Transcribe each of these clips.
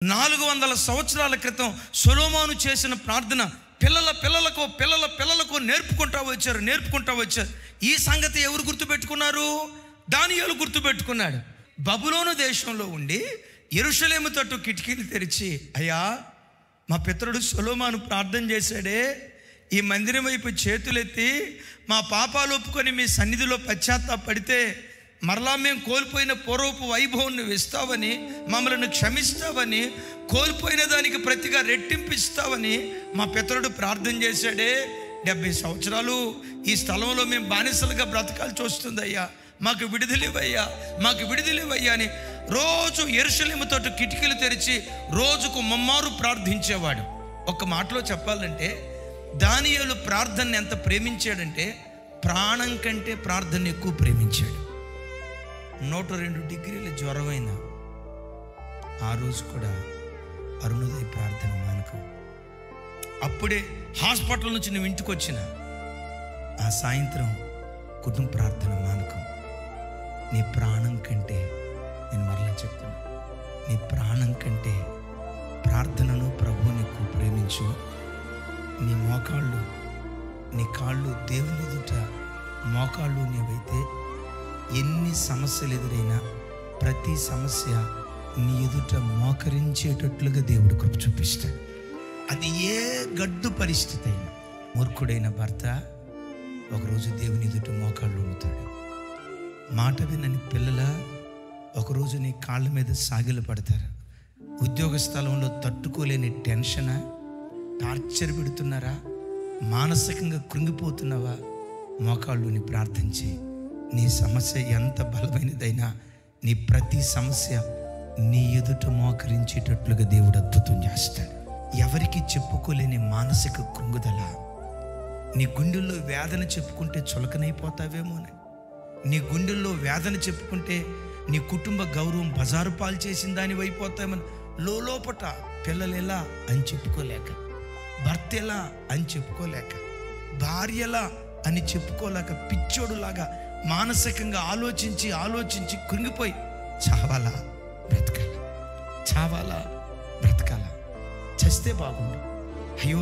400 సంవత్సరాల క్రితం సొలొమోను చేసిన ప్రార్థన పిల్లలకు నేర్పుకుంటా వచ్చారు. ఈ సంగతి ఎవరు గుర్తుపెట్టుకున్నారు? దానియేలు గుర్తుపెట్టుకున్నాడు. బబులోను దేశంలో ఉండి యెరూషలేము తట్టు కిటికీలు తెరిచి, అయ్యా మా పితరుడు సొలొమోను ప్రార్థన చేశాడే, ఈ మందిరం వైపు చేతులెత్తి మా పాపాలు ఒప్పుకొని మీ సన్నిధిలో పశ్చాత్తాపడితే మరలా మేము కోల్పోయిన పూర్వపు వైభవం నువ్వు ఇస్తావని, మమ్మల్ని క్షమిస్తావని, కోల్పోయిన దానికి ప్రతిగా రెట్టింపిస్తావని మా పితరుడు ప్రార్థన చేశాడే. 70 సంవత్సరాలు ఈ స్థలంలో మేము బానిసలుగా బ్రతకాల్సి వస్తుందయ్యా, మాకు విడుదలివయ్యా అని రోజు యెరూషలేము తట్టు కిటికీలు తెరిచి రోజుకు ముమ్మారు ప్రార్థించేవాడు. ఒక మాటలో చెప్పాలంటే దానియేలు ప్రార్థనని ఎంత ప్రేమించాడంటే ప్రాణం కంటే ప్రార్థన ఎక్కువ ప్రేమించాడు. 102 డిగ్రీల జ్వరమైన ఆ రోజు కూడా అరుణోదయ ప్రార్థన మానకం. అప్పుడే హాస్పిటల్ నుంచి నువ్వు ఇంటికి వచ్చిన ఆ సాయంత్రం కుటుంబ ప్రార్థన మానకం. నీ ప్రాణం కంటే, నేను మరలా చెప్తున్నా, నీ ప్రాణం కంటే ప్రార్థనను ప్రభువుని ఎక్కువ ప్రేమించు. నీ మోకాళ్ళు, నీ కాళ్ళు దేవుని ఎదుట మోకాళ్ళు నీవైతే ఎన్ని సమస్యలు ఎదురైనా ప్రతి సమస్య నీ ఎదుట మోకరించేటట్లుగా దేవుడు కృప చూపిస్తాడు. అది ఏ గడ్డు పరిస్థితి అయినా. మూర్ఖుడైన భర్త ఒకరోజు దేవుని ఎదుట మోకాళ్ళు ఉంచుతాడు. మాట వినని పిల్లల ఒకరోజు నీ కాళ్ళ మీద సాగిలు పడతారు. ఉద్యోగ స్థలంలో తట్టుకోలేని టెన్షనా, టార్చర్ పెడుతున్నారా, మానసికంగా కృంగిపోతున్నావా, మోకాళ్ళుని ప్రార్థన చేయి. నీ సమస్య ఎంత బలమైనదైనా నీ ప్రతి సమస్య నీ ఎదుట మోకరించేటట్లుగా దేవుడు అద్భుతం చేస్తాడు. ఎవరికి చెప్పుకోలేని మానసిక కృంగుదల, నీ గుండెల్లో వేదన చెప్పుకుంటే చులకనైపోతావేమోనని, నీ గుండెల్లో వేదన చెప్పుకుంటే నీ కుటుంబ గౌరవం బజారు పాలు చేసిన దాని అయిపోతామని లోపట పిల్లలు ఎలా అని చెప్పుకోలేక, భర్త ఎలా అని చెప్పుకోలేక, భార్య ఎలా అని చెప్పుకోలేక, పిచ్చోడులాగా మానసికంగా ఆలోచించి కృంగిపోయి చావాలా బ్రతకాలా, చస్తే బాగుండు, అయ్యో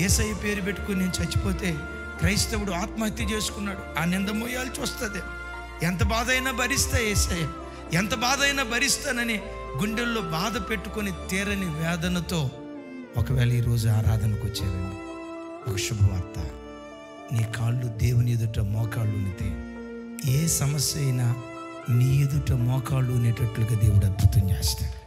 యేసయ్య పేరు పెట్టుకుని నేను చచ్చిపోతే క్రైస్తవుడు ఆత్మహత్య చేసుకున్నాడు, ఆ నింద మోయాల్సి వస్తుంది, ఎంత బాధ అయినా భరిస్తా యేసయ్య, ఎంత బాధ అయినా భరిస్తానని గుండెల్లో బాధ పెట్టుకొని తీరని వేదనతో ఒకవేళ ఈరోజు ఆరాధనకు వచ్చారండి, ఒక శుభవార్త. నీ కాళ్ళు దేవుని ఎదుట మోకాళ్ళు ఉనితే ఏ సమస్య అయినా నీ ఎదుట మోకాళ్ళు ఉండేటట్లుగా దేవుడు అద్భుతం చేస్తాడు.